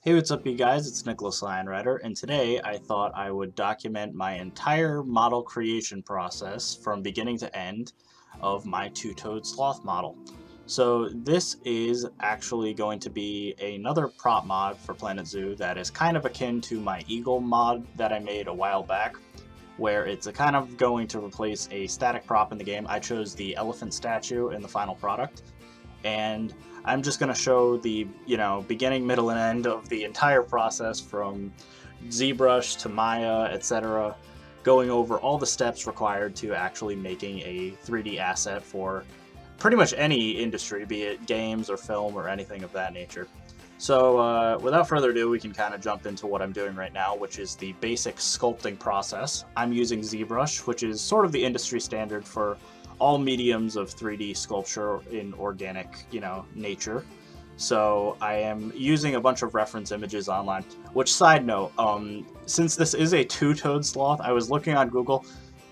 Hey, what's up, you guys? It's Nicholas Lionrider, and today I thought I would document my entire model creation process from beginning to end of my two-toed sloth model. So this is actually going to be another prop mod for Planet Zoo that is kind of akin to my eagle mod that I made a while back, where it's a kind of going to replace a static prop in the game. I chose the elephant statue in the final product, and I'm just going to show the beginning, middle, and end of the entire process from ZBrush to Maya, etc., going over all the steps required to actually making a 3D asset for pretty much any industry, be it games or film or anything of that nature. So without further ado, we can kind of jump into what I'm doing right now, which is the basic sculpting process. I'm using ZBrush, which is sort of the industry standard for all mediums of 3D sculpture in organic, nature. So I am using a bunch of reference images online. Which, side note, since this is a two-toed sloth, I was looking on Google.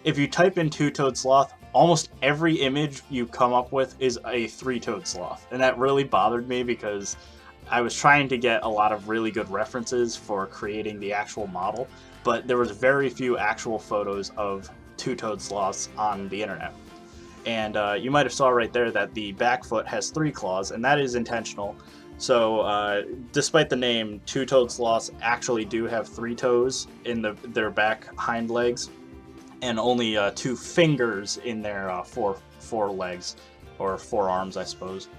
If you type in two-toed sloth, almost every image you come up with is a three-toed sloth, and that really bothered me because I was trying to get a lot of really good references for creating the actual model, but there was very few actual photos of two-toed sloths on the internet. And you might have saw right there that the back foot has 3 claws, and that is intentional. So despite the name, two-toed sloths actually do have 3 toes in their back hind legs, and only 2 fingers in their four legs, or forearms, I suppose.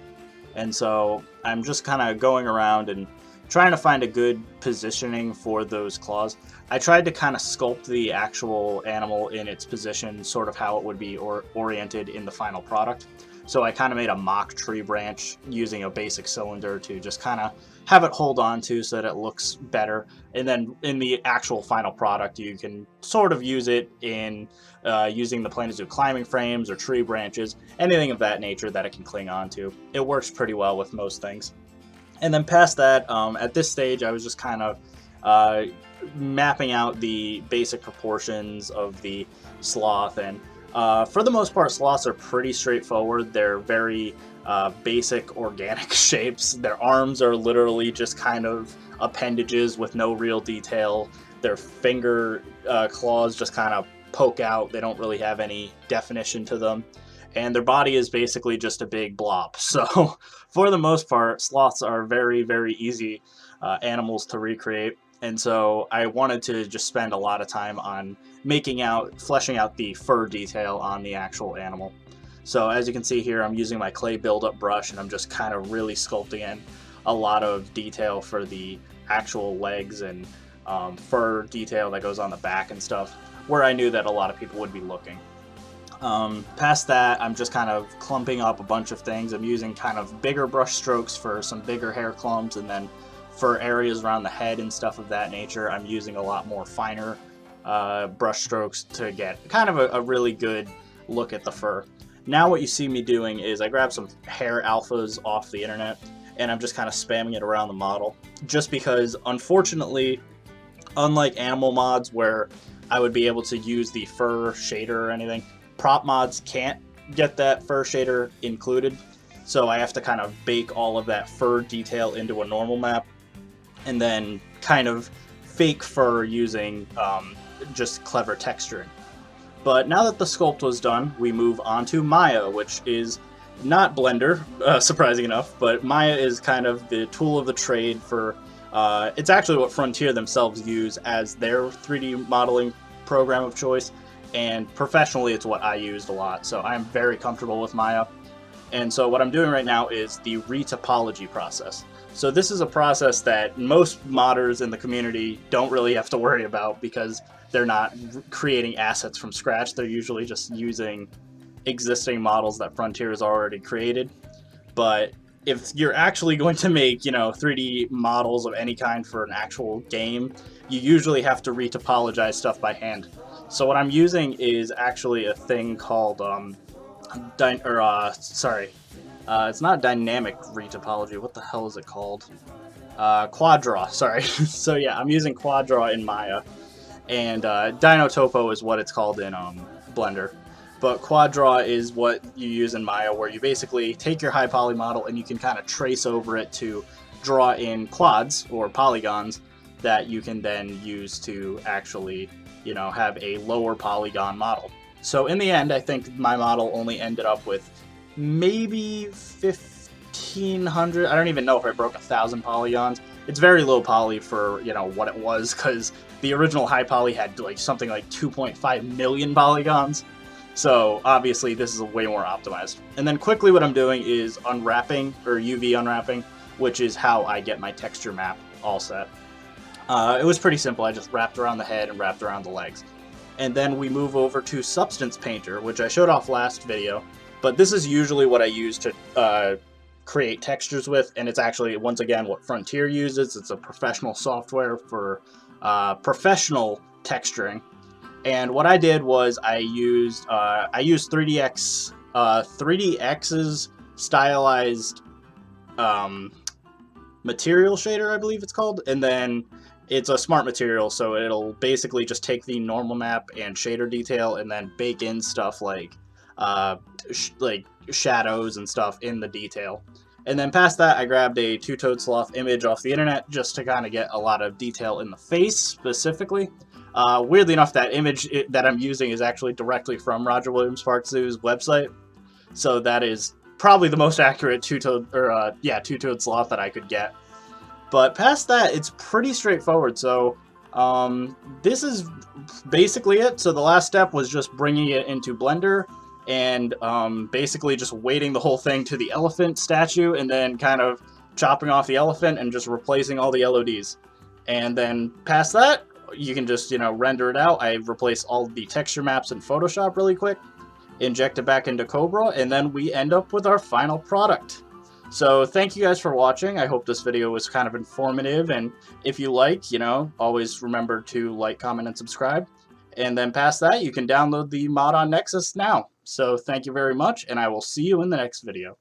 And so I'm just kind of going around and trying to find a good positioning for those claws. I tried to kind of sculpt the actual animal in its position, sort of how it would be oriented in the final product. So I kind of made a mock tree branch using a basic cylinder to just kind of have it hold on to so that it looks better. And then in the actual final product, you can sort of use it in using the Planet Zoo climbing frames or tree branches, anything of that nature that it can cling on to. It works pretty well with most things. And then past that, at this stage, I was just kind of mapping out the basic proportions of the sloth. And for the most part, sloths are pretty straightforward. They're very basic organic shapes. Their arms are literally just kind of appendages with no real detail. Their finger claws just kind of poke out. They don't really have any definition to them. And their body is basically just a big blob. So for the most part, sloths are very, very easy animals to recreate. And so I wanted to just spend a lot of time on fleshing out the fur detail on the actual animal. So as you can see here, I'm using my clay buildup brush, and I'm just kind of really sculpting in a lot of detail for the actual legs and fur detail that goes on the back and stuff, where I knew that a lot of people would be looking. Past that, I'm just kind of clumping up a bunch of things. I'm using kind of bigger brush strokes for some bigger hair clumps, and then for areas around the head and stuff of that nature, I'm using a lot more finer brush strokes to get kind of a really good look at the fur. Now what you see me doing is I grab some hair alphas off the internet, and I'm just kind of spamming it around the model, just because, unfortunately, unlike animal mods where I would be able to use the fur shader or anything, prop mods can't get that fur shader included, so I have to kind of bake all of that fur detail into a normal map, and then kind of fake fur using just clever texturing. But now that the sculpt was done, we move on to Maya, which is not Blender, surprising enough, but Maya is kind of the tool of the trade for, it's actually what Frontier themselves use as their 3D modeling program of choice. And professionally, it's what I used a lot, so I'm very comfortable with Maya. And so what I'm doing right now is the retopology process. So this is a process that most modders in the community don't really have to worry about because they're not creating assets from scratch. They're usually just using existing models that Frontier has already created. But if you're actually going to make, 3D models of any kind for an actual game, you usually have to retopologize stuff by hand. So what I'm using is actually a thing called, it's not dynamic retopology. What the hell is it called? Quad draw, sorry. So yeah, I'm using quad draw in Maya, and Dino-Topo is what it's called in Blender. But quad draw is what you use in Maya, where you basically take your high poly model and you can kind of trace over it to draw in quads or polygons that you can then use to actually, you know, have a lower polygon model. So in the end, I think my model only ended up with maybe 1,500. I don't even know if I broke 1,000 polygons. It's very low poly for, you know, what it was, because the original high poly had like something like 2.5 million polygons. So obviously this is way more optimized. And then quickly what I'm doing is unwrapping, or UV unwrapping, which is how I get my texture map all set. It was pretty simple. I just wrapped around the head and wrapped around the legs. And then we move over to Substance Painter, which I showed off last video. But this is usually what I use to create textures with, and it's actually, once again, what Frontier uses. It's a professional software for professional texturing. And what I did was I used 3DX's stylized material shader, I believe it's called, and then it's a smart material, so it'll basically just take the normal map and shader detail and then bake in stuff like shadows and stuff in the detail. And then past that, I grabbed a two-toed sloth image off the internet just to kind of get a lot of detail in the face specifically. Weirdly enough, that image that I'm using is actually directly from Roger Williams Park Zoo's website, so that is probably the most accurate two-toed sloth that I could get. But past that, it's pretty straightforward. So this is basically it. So the last step was just bringing it into Blender and basically just weighting the whole thing to the elephant statue and then kind of chopping off the elephant and just replacing all the LODs. And then past that, you can just, you know, render it out. I replace all the texture maps in Photoshop really quick, inject it back into Cobra, and then we end up with our final product. So thank you guys for watching. I hope this video was kind of informative, and if you like, you know, always remember to like, comment, and subscribe. And then past that, you can download the mod on Nexus now. So thank you very much, and I will see you in the next video.